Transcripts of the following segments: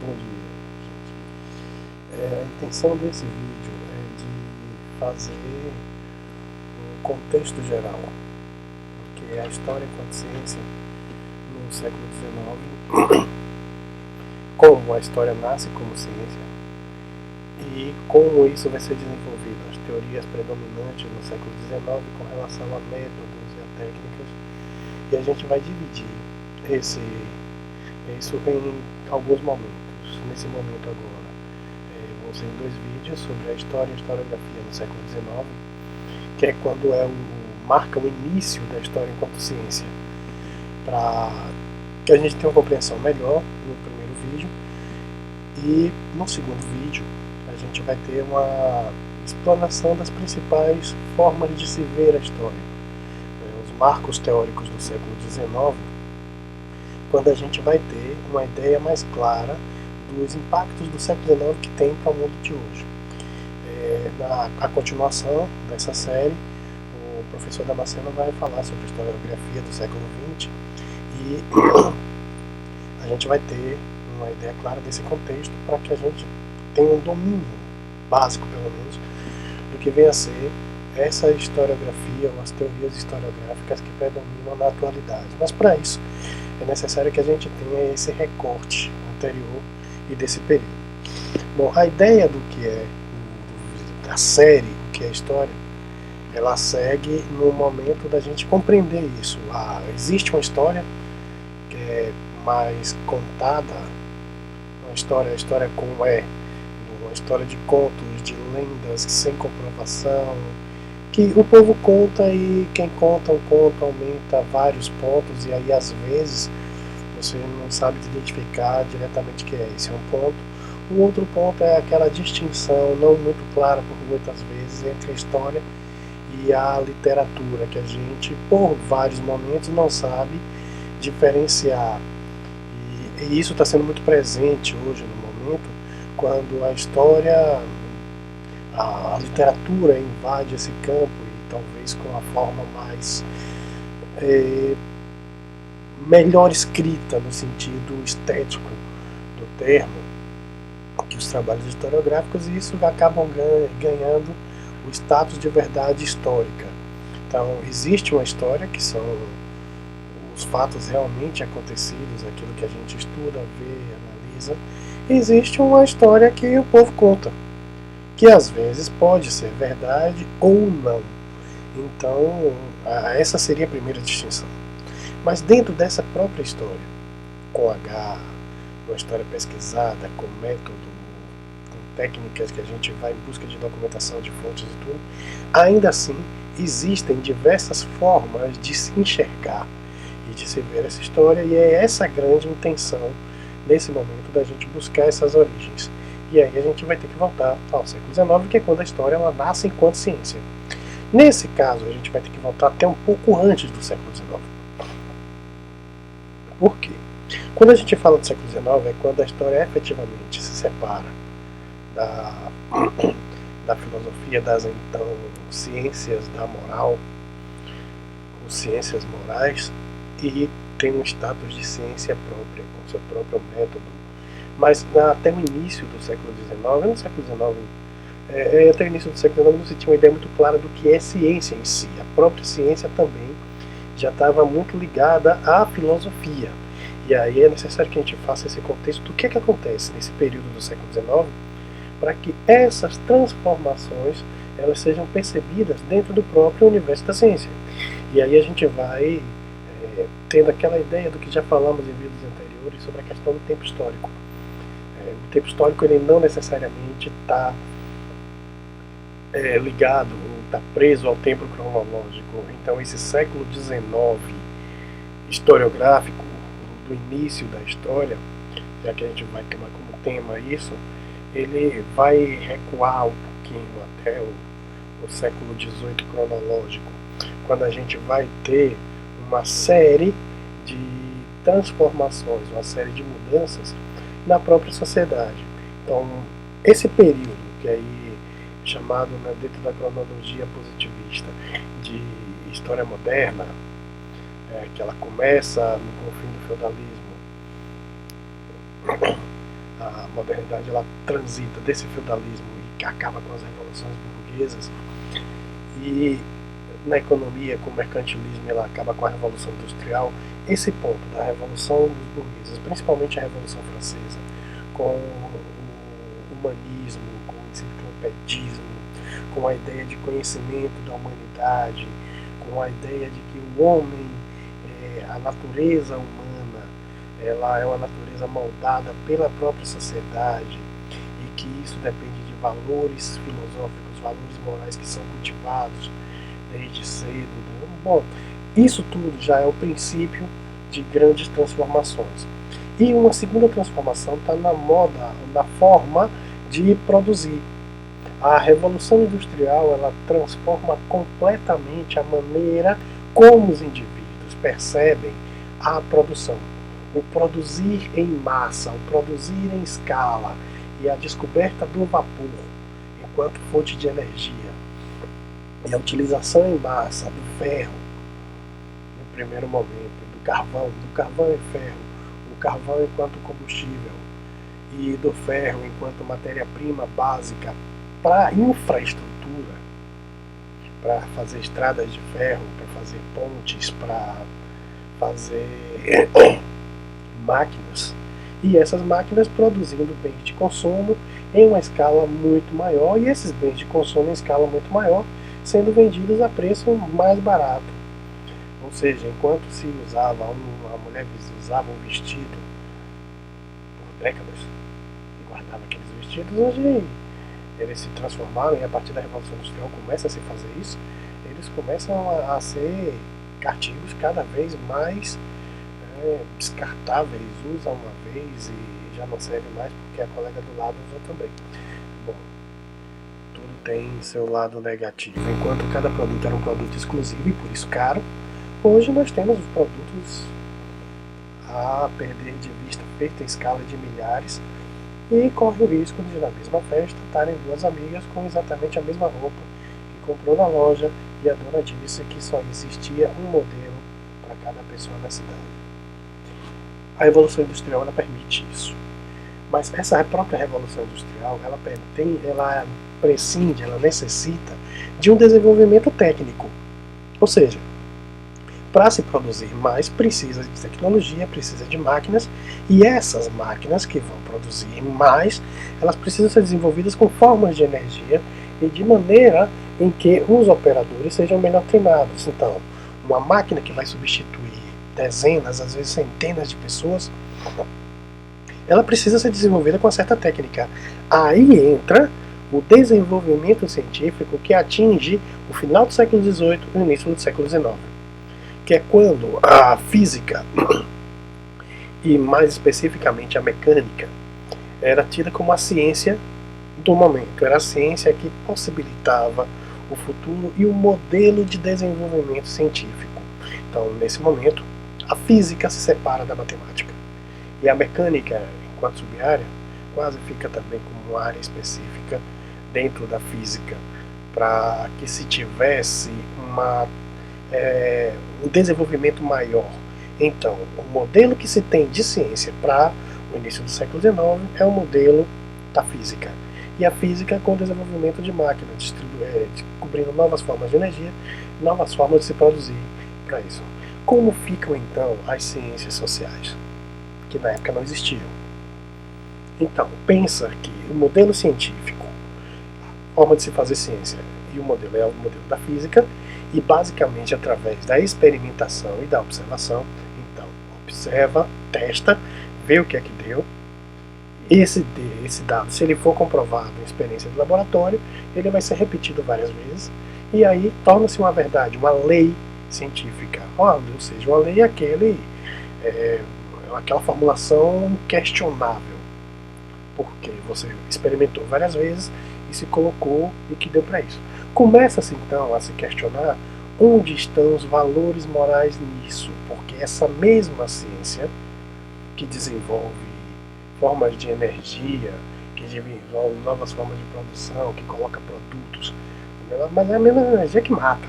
Bom dia, gente. A intenção desse vídeo é de fazer um contexto geral, porque a história enquanto ciência no século XIX, como a história nasce como ciência e como isso vai ser desenvolvido, as teorias predominantes no século XIX com relação a métodos e a técnicas, e a gente vai dividir isso em alguns momentos. Nesse momento agora, vão ser dois vídeos sobre a história e a historiografia no século XIX, que é quando marca o início da história enquanto ciência, para que a gente tenha uma compreensão melhor no primeiro vídeo, e no segundo vídeo a gente vai ter uma explanação das principais formas de se ver a história, os marcos teóricos do século XIX, quando a gente vai ter uma ideia mais clara dos impactos do século XIX que tem para o mundo de hoje. Na continuação dessa série, o professor Damasceno vai falar sobre a historiografia do século XX e a gente vai ter uma ideia clara desse contexto para que a gente tenha um domínio básico, pelo menos, do que vem a ser essa historiografia ou as teorias historiográficas que predominam na atualidade. Mas para isso é necessário que a gente tenha esse recorte anterior e desse período. Bom, a ideia do que é da série, o que é história, ela segue no momento da gente compreender isso. Existe uma história que é mais contada, a história como é, uma história de contos, de lendas sem comprovação, que o povo conta e quem conta o conto aumenta vários pontos, e aí às vezes você não sabe identificar diretamente que é esse, é um ponto. O outro ponto é aquela distinção não muito clara por muitas vezes entre a história e a literatura, que a gente por vários momentos não sabe diferenciar. E isso está sendo muito presente hoje no momento, quando a história, a literatura invade esse campo, e talvez com a forma mais melhor escrita no sentido estético do termo, que os trabalhos historiográficos, e isso acabam ganhando o status de verdade histórica. Então existe uma história que são os fatos realmente acontecidos, aquilo que a gente estuda, vê, analisa. Existe uma história que o povo conta, que às vezes pode ser verdade ou não. Então essa seria a primeira distinção. Mas dentro dessa própria história, com uma história pesquisada, com método, com técnicas que a gente vai em busca de documentação de fontes e tudo, ainda assim existem diversas formas de se enxergar e de se ver essa história, e é essa a grande intenção nesse momento da gente buscar essas origens. E aí a gente vai ter que voltar ao século XIX, que é quando a história ela nasce enquanto ciência. Nesse caso, a gente vai ter que voltar até um pouco antes do século XIX. Por quê? Quando a gente fala do século XIX, é quando a história efetivamente se separa da filosofia, das então ciências da moral, ou ciências morais, e tem um status de ciência própria, com seu próprio método. Mas até o início do século XIX, no século XIX, até o início do século XIX não se tinha uma ideia muito clara do que é ciência em si. A própria ciência também já estava muito ligada à filosofia. E aí é necessário que a gente faça esse contexto do que acontece nesse período do século XIX, para que essas transformações elas sejam percebidas dentro do próprio universo da ciência. E aí a gente vai tendo aquela ideia do que já falamos em vídeos anteriores sobre a questão do tempo histórico. O tempo histórico ele não necessariamente está ligado, está preso ao tempo cronológico. Então esse século XIX historiográfico, do início da história, já que a gente vai tomar como tema isso, ele vai recuar um pouquinho até o século XVIII cronológico, quando a gente vai ter uma série de transformações, uma série de mudanças na própria sociedade. Então, esse período, que aí chamado, né, dentro da cronologia positivista, de história moderna, que ela começa com o fim do feudalismo, a modernidade ela transita desse feudalismo e que acaba com as revoluções burguesas, e na economia, com o mercantilismo, ela acaba com a Revolução Industrial. Esse ponto da Revolução dos burgueses, principalmente a Revolução Francesa, com o humanismo, com o enciclopedismo, com a ideia de conhecimento da humanidade, com a ideia de que o homem, a natureza humana, ela é uma natureza moldada pela própria sociedade e que isso depende de valores filosóficos, valores morais que são cultivados desde cedo. Bom, isso tudo já é o princípio de grandes transformações. E uma segunda transformação está na moda, na forma de produzir. A Revolução Industrial ela transforma completamente a maneira como os indivíduos percebem a produção. O produzir em massa, o produzir em escala e a descoberta do vapor enquanto fonte de energia e a utilização em massa do ferro no primeiro momento, do carvão e ferro, o carvão enquanto combustível e do ferro enquanto matéria-prima básica para infraestrutura, para fazer estradas de ferro, para fazer pontes, para fazer máquinas, e essas máquinas produzindo bens de consumo em uma escala muito maior, e esses bens de consumo em escala muito maior sendo vendidos a preço mais barato. Ou seja, enquanto se usava, a mulher usava um vestido por décadas e guardava aqueles vestidos, hoje eles se transformaram, e a partir da Revolução Industrial começa a se fazer isso, eles começam a ser artigos cada vez mais descartáveis, usa uma vez e já não serve mais porque a colega do lado usa também. Bom, tudo tem seu lado negativo. Enquanto cada produto era um produto exclusivo e por isso caro, hoje nós temos os produtos a perder de vista, feito em escala de milhares, e corre o risco de, na mesma festa, estarem duas amigas com exatamente a mesma roupa que comprou na loja, e a dona disse que só existia um modelo para cada pessoa na cidade. A Revolução Industrial ela permite isso. Mas essa própria Revolução Industrial ela prescinde, ela necessita de um desenvolvimento técnico. Ou seja, para se produzir mais, precisa de tecnologia, precisa de máquinas, e essas máquinas que vão produzir mais, elas precisam ser desenvolvidas com formas de energia e de maneira em que os operadores sejam melhor treinados. Então, uma máquina que vai substituir dezenas, às vezes centenas de pessoas, ela precisa ser desenvolvida com uma certa técnica. Aí entra o desenvolvimento científico que atinge o final do século XVIII e o início do século XIX. Que é quando a física, e mais especificamente a mecânica, era tida como a ciência do momento. Era a ciência que possibilitava o futuro e o modelo de desenvolvimento científico. Então, nesse momento, a física se separa da matemática. E a mecânica, enquanto sub-área, quase fica também como uma área específica dentro da física, para que se tivesse um desenvolvimento maior. Então, o modelo que se tem de ciência para o início do século XIX é o modelo da física. E a física com o desenvolvimento de máquinas, descobrindo novas formas de energia, novas formas de se produzir para isso. Como ficam então as ciências sociais, que na época não existiam? Então, pensa que o modelo científico, a forma de se fazer ciência, e o modelo é o modelo da física, e basicamente através da experimentação e da observação. Então, observa, testa, vê o que é que deu. Esse dado, se ele for comprovado em experiência de laboratório, ele vai ser repetido várias vezes, e aí torna-se uma verdade, uma lei científica. Ou seja, uma lei é aquela formulação questionável, porque você experimentou várias vezes e se colocou e que deu para isso. Começa-se então a se questionar onde estão os valores morais nisso, porque essa mesma ciência que desenvolve formas de energia, que desenvolve novas formas de produção, que coloca produtos, mas é a mesma energia que mata.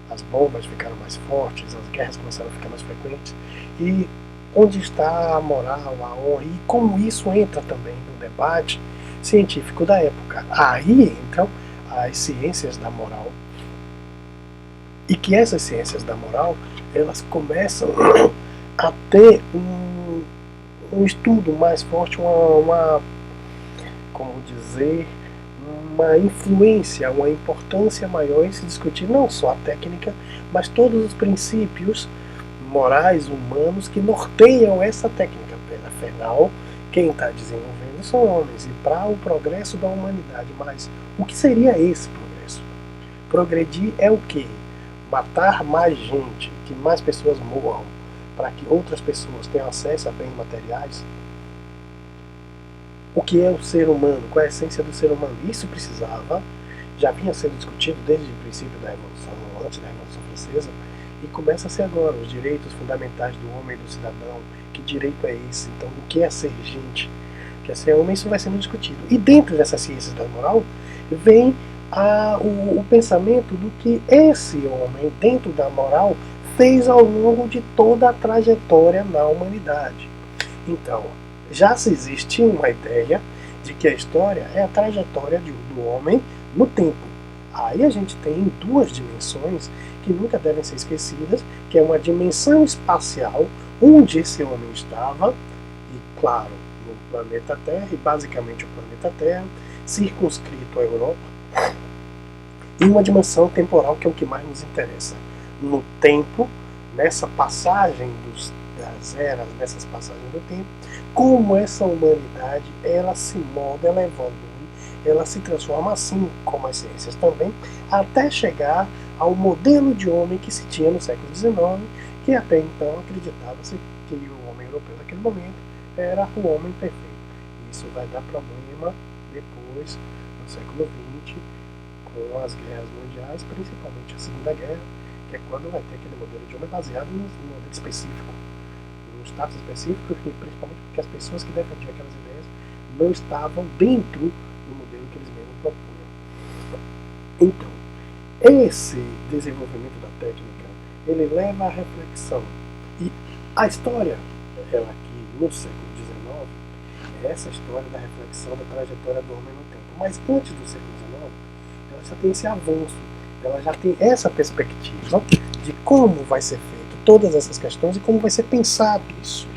As bombas ficaram mais fortes, as guerras começaram a ficar mais frequentes, e onde está a moral, a honra, e como isso entra também no debate científico da época. Aí entram as ciências da moral, e que essas ciências da moral, elas começam a ter um estudo mais forte, como dizer, uma influência, uma importância maior em se discutir não só a técnica, mas todos os princípios morais, humanos, que norteiam essa técnica. Afinal, quem está desenvolvendo são homens, e para o progresso da humanidade. Mas o que seria esse progresso? Progredir é o quê? Matar mais gente, que mais pessoas morram, para que outras pessoas tenham acesso a bens materiais? O que é o ser humano? Qual é a essência do ser humano? Isso precisava, já vinha sendo discutido desde o princípio da Revolução, antes da Revolução Francesa, e começa a ser agora, os direitos fundamentais do homem e do cidadão. Que direito é esse? Então, o que é ser gente? O que é ser homem? Isso vai sendo discutido. E dentro dessas ciências da moral, vem o pensamento do que esse homem, dentro da moral, fez ao longo de toda a trajetória na humanidade. Então, já se existia uma ideia de que a história é a trajetória do homem no tempo. Aí a gente tem duas dimensões que nunca devem ser esquecidas, que é uma dimensão espacial, onde esse homem estava, e claro, no planeta Terra, e basicamente o planeta Terra, circunscrito à Europa, e uma dimensão temporal, que é o que mais nos interessa. No tempo, nessa passagem das eras, nessas passagens do tempo, como essa humanidade, ela se molda, ela evolui, ela se transforma, assim como as ciências também, até chegar ao modelo de homem que se tinha no século XIX, que até então acreditava-se que o homem europeu naquele momento era o homem perfeito. Isso vai dar problema depois, no século XX, com as guerras mundiais, principalmente a Segunda Guerra, que é quando vai ter aquele modelo de homem baseado num modelo específico, num status específico, e principalmente porque as pessoas que defendiam aquelas ideias não estavam dentro do modelo que eles mesmos propunham. Então, esse desenvolvimento da técnica, ele leva à reflexão. E a história, ela aqui no século XIX, é essa história da reflexão da trajetória do homem no tempo. Mas antes do século XIX, ela já tem esse avanço, ela já tem essa perspectiva de como vai ser feito todas essas questões e como vai ser pensado isso.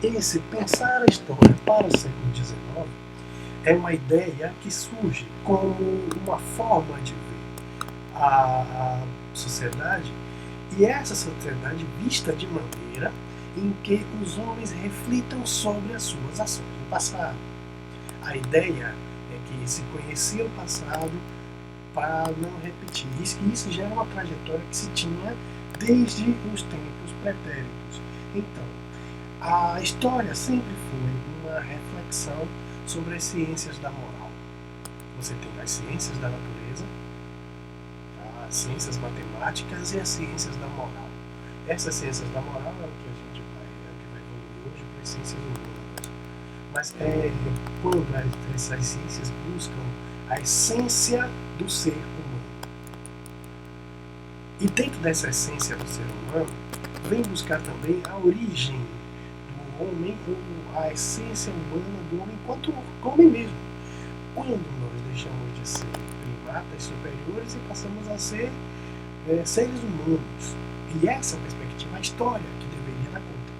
Esse pensar a história para o século XIX é uma ideia que surge como uma forma de ver a sociedade, e essa sociedade vista de maneira em que os homens reflitam sobre as suas ações no passado. A ideia é que se conhecia o passado para não repetir. Isso gera uma trajetória que se tinha desde os tempos pretéritos. Então, a história sempre foi uma reflexão sobre as ciências da moral. Você tem as ciências da natureza, as ciências matemáticas e as ciências da moral. Essas ciências da moral é o que a gente vai evoluir hoje para as ciências humanas. Mas quando essas ciências buscam a essência do ser humano. E dentro dessa essência do ser humano, vem buscar também a origem do homem, ou a essência humana do homem enquanto homem mesmo. Quando nós deixamos de ser primatas superiores e passamos a ser seres humanos. E essa perspectiva, a história que deveria dar conta.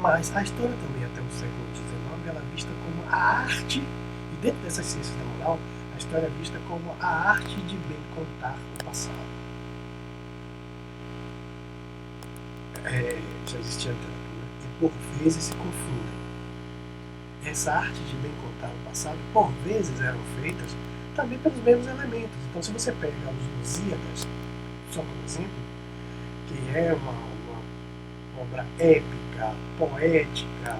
Mas a história também, até o século XIX, ela é vista como a arte, e dentro dessas ciências da moral, a história é vista como a arte de bem contar o passado. Já existia literatura, e por vezes se confundem. Essa arte de bem contar o passado, por vezes eram feitas também pelos mesmos elementos. Então, se você pega os Lusíadas, só por exemplo, que é uma obra épica, poética,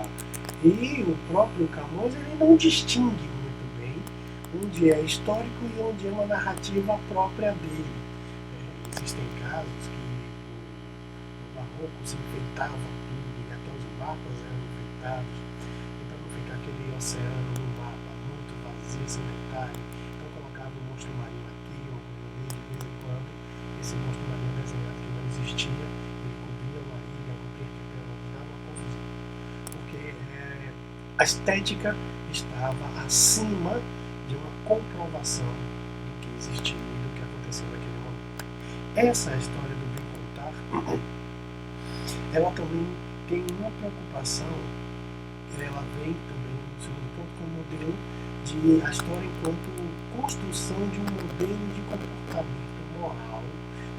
e o próprio Camões, ele não distingue muito bem onde é histórico e onde é uma narrativa própria dele. Existem casos que no barroco se enfeitava tudo, e até os mapas eram enfeitados, e para não ficar aquele oceano no mapa muito vazio, sem detalhe, então colocava um monstro marinho aqui, ou ali, de vez em quando, esse monstro marinho desenhado que não existia, ele cobria uma ilha, cobria aquele A estética estava acima de uma comprovação do que existiu e do que aconteceu naquele momento. Essa história do bem contar, ela também tem uma preocupação, ela vem também no segundo ponto como modelo de a história enquanto construção de um modelo de comportamento moral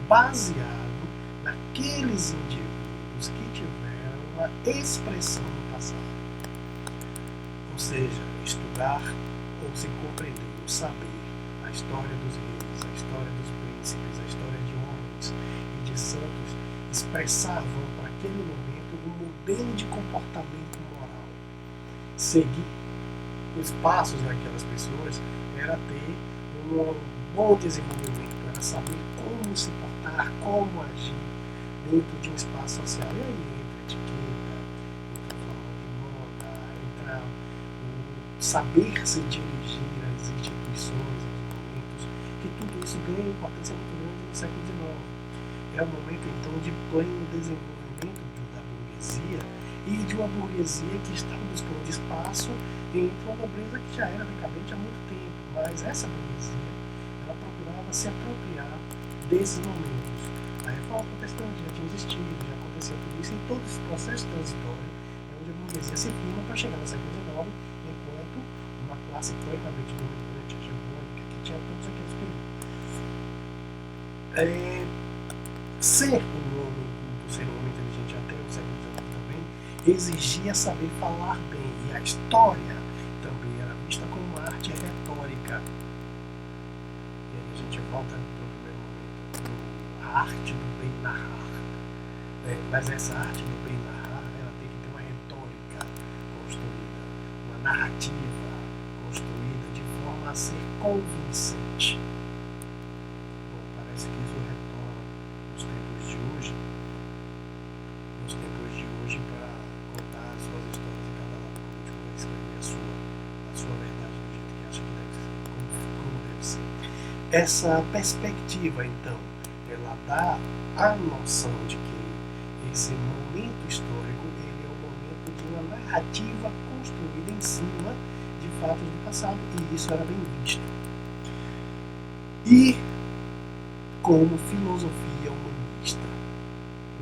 baseado naqueles indivíduos que tiveram uma expressão no passado. Ou seja, estudar ou se compreender, ou saber a história dos reis, a história dos príncipes, a história de homens e de santos expressavam para aquele momento um modelo de comportamento moral. Seguir os passos daquelas pessoas era ter um bom desenvolvimento, era saber como se portar, como agir dentro de um espaço social. E aí entra etiqueta, entra forma de moda, entra o saber se dirigir às instituições, aos momentos, que tudo isso ganha importância muito grande no século XIX. É um momento, então, de pleno desenvolvimento da burguesia e de uma burguesia que estava buscando espaço entre uma nobreza que já era decadente há muito tempo, mas essa burguesia ela procurava se apropriar desses momentos. A reforma protestante já tinha existido, já acontecia tudo isso, e todo esse processo transitório é onde a burguesia se firma para chegar no século XIX enquanto uma classe plenamente dominante, hegemônica, que tinha todos aqueles períodos. Ser um homem culto, ser um homem inteligente até o século XIX também, exigia saber falar bem, e a história também era vista como uma arte retórica. E aí a gente volta para o primeiro momento, a arte do bem narrar. Mas essa arte do bem narrar, ela tem que ter uma retórica construída, uma narrativa construída de forma a ser convincente. Bom, parece que isso retorna nos tempos de hoje, para contar as suas histórias e cada lado político vai escrever a sua verdade do jeito que acha que deve ser, como deve ser. Essa perspectiva, então, ela dá a noção de que esse momento histórico ele é um momento de uma narrativa construída em cima de fatos do passado, e isso era bem visto. E como filosofia humanista,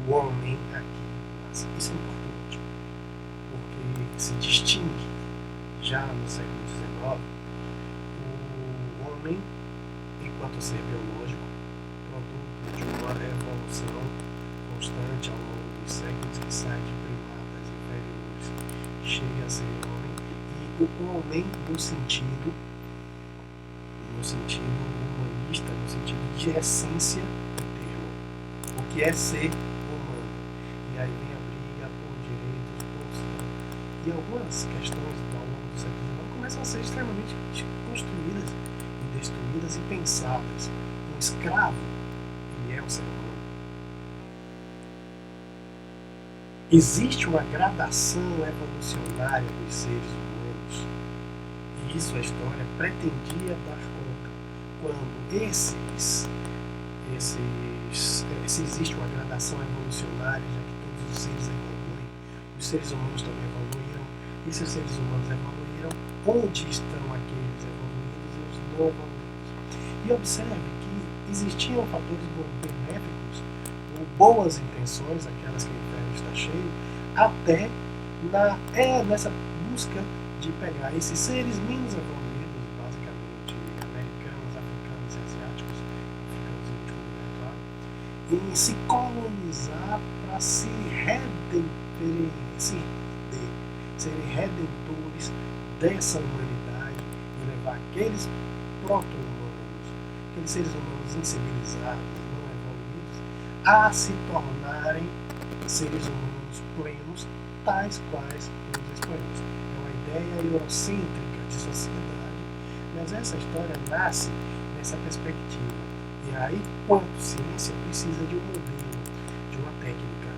o homem aqui nasce. Isso é importante, porque se distingue já no século XIX o homem enquanto ser biológico, produto de uma evolução constante ao longo dos séculos, que sai de primatas inferiores e chega a ser homem, e o homem no sentido humanista, no sentido de essência do termo, o que é ser humano. E aí vem a briga por direitos, e algumas questões ao longo do século XIX começam a ser extremamente construídas e destruídas e pensadas. Um escravo, ele é um ser humano. Existe uma gradação evolucionária dos seres humanos, e isso a história pretendia dar conta. Quando se existe uma gradação evolucionária, já que todos os seres evoluem, os seres humanos também evoluíram, e se os seres humanos evoluíram, onde estão aqueles evoluídos e os não evoluídos? E observe que existiam fatores benéficos ou boas intenções, aquelas que o inferno está cheio, até nessa busca de pegar esses seres menos evoluídos, basicamente americanos, africanos e asiáticos, africanos em último lugar, claro, e se colonizar para serem redentores dessa humanidade e levar aqueles proto-humanos, aqueles seres humanos incivilizados, não evoluídos, a se tornarem seres humanos plenos, tais quais os espanhóis. É uma ideia eurocêntrica de sociedade, mas essa história nasce nessa perspectiva. E aí, quanto ciência, precisa de um modelo, de uma técnica.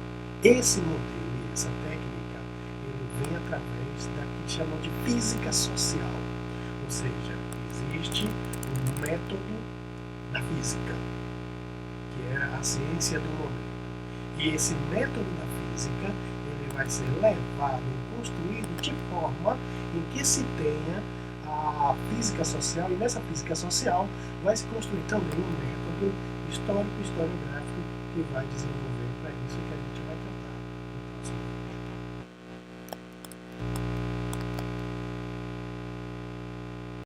Esse modelo e essa técnica, ele vem através da que chamam de física social. Ou seja, existe um método da física, que é a ciência do momento. E esse método da física, ele vai ser levado e construído de forma em que se tenha a física social, e nessa física social vai se construir também um método histórico e historiográfico que vai desenvolver